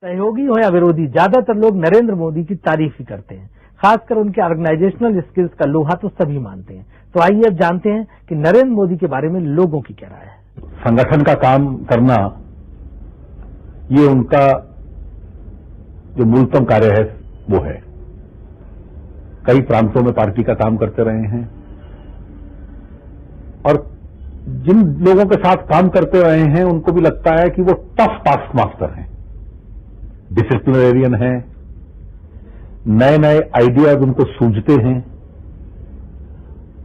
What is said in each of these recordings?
सहयोगी हो या विरोधी, ज्यादातर लोग नरेंद्र मोदी की तारीफ ही करते हैं। खासकर उनके ऑर्गेनाइजेशनल स्किल्स का लोहा तो सभी मानते हैं। तो आइए अब जानते हैं कि नरेंद्र मोदी के बारे में लोगों की क्या राय है। संगठन का काम करना ये उनका जो मूलतम कार्य है वो है। कई प्रांतों में पार्टी का काम करते रहे हैं और जिन लोगों के साथ काम करते रहे हैं उनको भी लगता है कि वो टफ टास्क मास्टर हैं, डिसिप्लिनेरियन हैं, नए नए आइडियाज उनको सूझते हैं।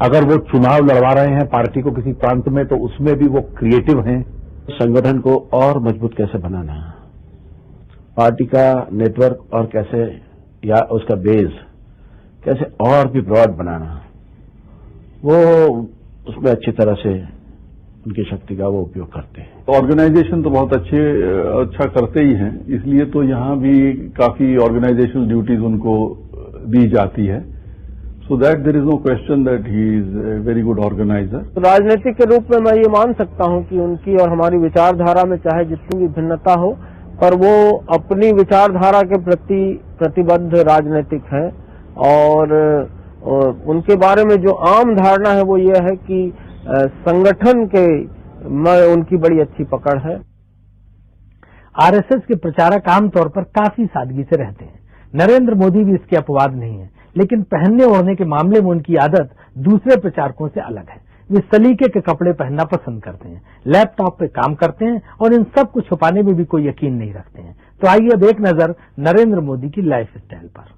अगर वो चुनाव लड़वा रहे हैं पार्टी को किसी प्रांत में तो उसमें भी वो क्रिएटिव हैं। संगठन को और मजबूत कैसे बनाना, पार्टी का नेटवर्क और कैसे या उसका बेस कैसे और भी ब्रॉड बनाना, वो उसमें अच्छी तरह से उनकी शक्ति का वो उपयोग करते हैं। ऑर्गेनाइजेशन तो बहुत अच्छा करते ही हैं, इसलिए तो यहाँ भी काफी ऑर्गेनाइजेशनल ड्यूटीज उनको दी जाती है। So that there is no question that he is a very good organiser. तो राजनीतिक के रूप में मैं ये मान सकता हूँ कि उनकी और हमारी विचारधारा में चाहे जितनी भी भिन्नता हो, पर वो अपनी विचारधारा के प्रति प्रतिबद्ध राजनीतिक है। और उनके बारे में जो आम धारणा है वो ये है कि संगठन के में उनकी बड़ी अच्छी पकड़ है। आरएसएस के प्रचारक आमतौर पर काफी सादगी से रहते हैं। नरेंद्र मोदी भी इसके अपवाद नहीं है, लेकिन पहनने ओढ़ने के मामले में उनकी आदत दूसरे प्रचारकों से अलग है। वे सलीके के कपड़े पहनना पसंद करते हैं, लैपटॉप पे काम करते हैं और इन सब को छुपाने में भी कोई यकीन नहीं रखते हैं। तो आइए अब एक नजर नरेंद्र मोदी की लाइफ स्टाइल पर।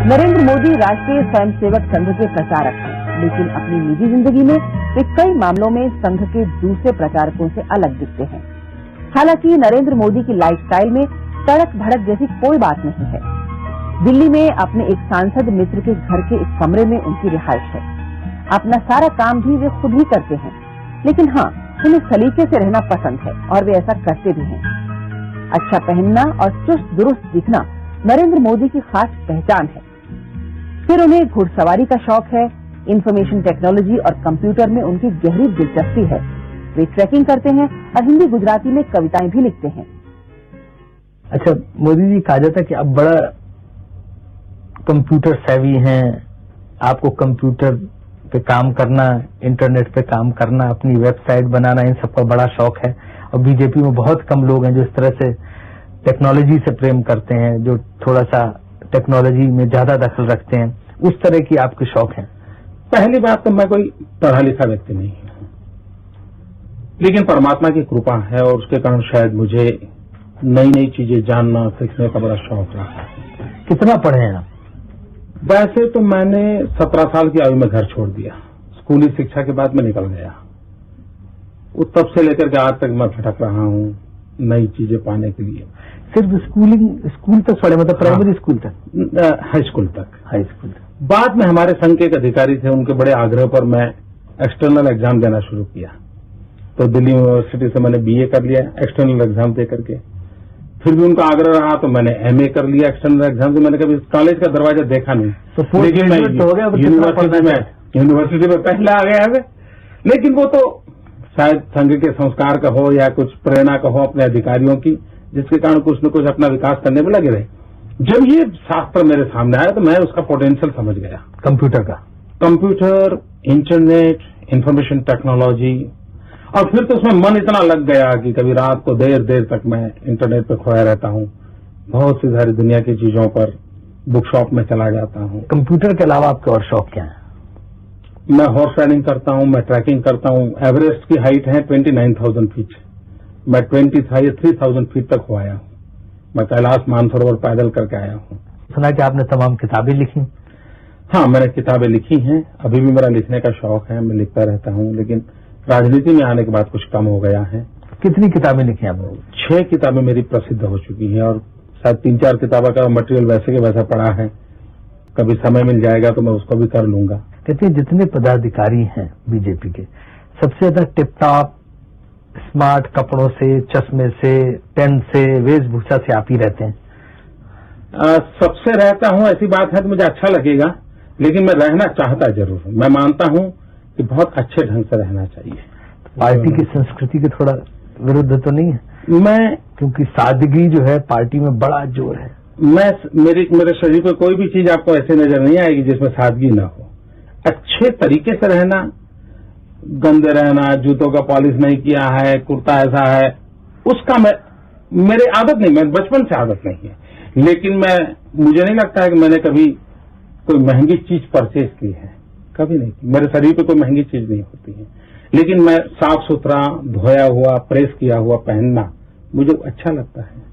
नरेंद्र मोदी राष्ट्रीय स्वयंसेवक संघ के प्रचारक हैं, लेकिन अपनी निजी जिंदगी में वे कई मामलों में संघ के दूसरे प्रचारकों से अलग दिखते हैं। हालांकि नरेंद्र मोदी की लाइफस्टाइल में तड़क भड़क जैसी कोई बात नहीं है। दिल्ली में अपने एक सांसद मित्र के घर के एक कमरे में उनकी रिहाइश है। अपना सारा काम भी वे खुद ही करते हैं, लेकिन हाँ, उन्हें सलीके से रहना पसंद है और वे ऐसा करते भी हैं। अच्छा पहनना और चुस्त दुरुस्त दिखना नरेंद्र मोदी की खास पहचान है। फिर उन्हें घुड़सवारी का शौक है। इंफॉर्मेशन टेक्नोलॉजी और कंप्यूटर में उनकी गहरी दिलचस्पी है। वे ट्रैकिंग करते हैं और हिंदी गुजराती में कविताएं भी लिखते हैं। अच्छा, मोदी जी कहा जाता है कि अब बड़ा कंप्यूटर सेवी हैं, आपको कंप्यूटर पे काम करना, इंटरनेट पे काम करना, अपनी वेबसाइट बनाना, इन सबका बड़ा शौक है। और बीजेपी में बहुत कम लोग हैं जो इस तरह से टेक्नोलॉजी से प्रेम करते हैं, जो थोड़ा सा टेक्नोलॉजी में ज्यादा दखल रखते हैं। उस तरह की आपके शौक हैं? पहली बात तो मैं कोई पढ़ा लिखा व्यक्ति नहीं हूं, लेकिन परमात्मा की कृपा है और उसके कारण शायद मुझे नई नई चीजें जानना सीखने का बड़ा शौक रहा है। कितना पढ़े हैं आप? वैसे तो मैंने 17 साल की आयु में घर छोड़ दिया। स्कूली शिक्षा के बाद मैं निकल गया। तब से लेकर के आज तक मैं भटक रहा हूं नई चीजें पाने के लिए। सिर्फ स्कूल तक पढ़े, मतलब प्राइमरी स्कूल तक? हाई स्कूल तक। हाई स्कूल तक। बाद में हमारे संघ के एक अधिकारी थे, उनके बड़े आग्रह पर मैं एक्सटर्नल एग्जाम देना शुरू किया। तो दिल्ली यूनिवर्सिटी से मैंने बीए कर लिया एक्सटर्नल एग्जाम दे करके। फिर भी उनका आग्रह रहा तो मैंने एमए कर लिया एक्सटर्नल एग्जाम से। मैंने कभी कॉलेज का दरवाजा देखा नहीं, तो लेकिन मैं यूनिवर्सिटी में पहले आ गया है। लेकिन वो तो शायद संघ के संस्कार का हो या कुछ प्रेरणा का हो अपने अधिकारियों की, जिसके कारण कुछ न कुछ अपना विकास करने में लगे रहे। जब ये शास्त्र मेरे सामने आया तो मैं उसका पोटेंशियल समझ गया। कंप्यूटर का, कंप्यूटर, इंटरनेट, इंफॉर्मेशन टेक्नोलॉजी, और फिर तो उसमें मन इतना लग गया कि कभी रात को देर देर तक मैं इंटरनेट पर खोया रहता हूँ। बहुत सी सारी दुनिया की चीजों पर बुक शॉप में चला जाता हूँ। कंप्यूटर के अलावा आपके और शौक क्या है? मैं हॉर्स राइडिंग करता हूँ, मैं ट्रैकिंग करता हूँ। एवरेस्ट की हाइट है 29,000 फीट, मैं 3,000 फीट तक हो आया हूँ। मैं कैलाश मानसरोवर पैदल करके आया हूँ। सुना कि आपने तमाम किताबें लिखी? हाँ, मैंने किताबें लिखी हैं। अभी भी मेरा लिखने का शौक है, मैं लिखता रहता हूँ, लेकिन राजनीति में आने के बाद कुछ कम हो गया है। कितनी किताबें लिखी आपने? 6 किताबें मेरी प्रसिद्ध हो चुकी हैं और शायद 3-4 किताबों का मटेरियल वैसे के वैसा पड़ा है। कभी समय मिल जाएगा तो मैं उसको भी कर लूंगा। कहते हैं जितने पदाधिकारी हैं बीजेपी के, सबसे ज्यादा टिपटॉप स्मार्ट कपड़ों से, चश्मे से, पेन से, वेशभूषा से आप ही रहते हैं। सबसे रहता हूं ऐसी बात है तो मुझे अच्छा लगेगा, लेकिन मैं रहना चाहता जरूर हूं। मैं मानता हूं कि बहुत अच्छे ढंग से रहना चाहिए। पार्टी की संस्कृति के थोड़ा विरुद्ध तो नहीं है? मैं क्योंकि सादगी जो है पार्टी में बड़ा जोर है। मेरे शरीर पे कोई भी चीज आपको ऐसे नजर नहीं आएगी जिसमें सादगी ना हो। अच्छे तरीके से रहना, गंदे रहना, जूतों का पॉलिश नहीं किया है, कुर्ता ऐसा है, उसका मेरे आदत नहीं, मैं बचपन से आदत नहीं है। लेकिन मुझे नहीं लगता है कि मैंने कभी कोई महंगी चीज परचेज की है, कभी नहीं की। मेरे शरीर पे कोई महंगी चीज नहीं होती है, लेकिन मैं साफ सुथरा, धोया हुआ, प्रेस किया हुआ पहनना मुझे अच्छा लगता है।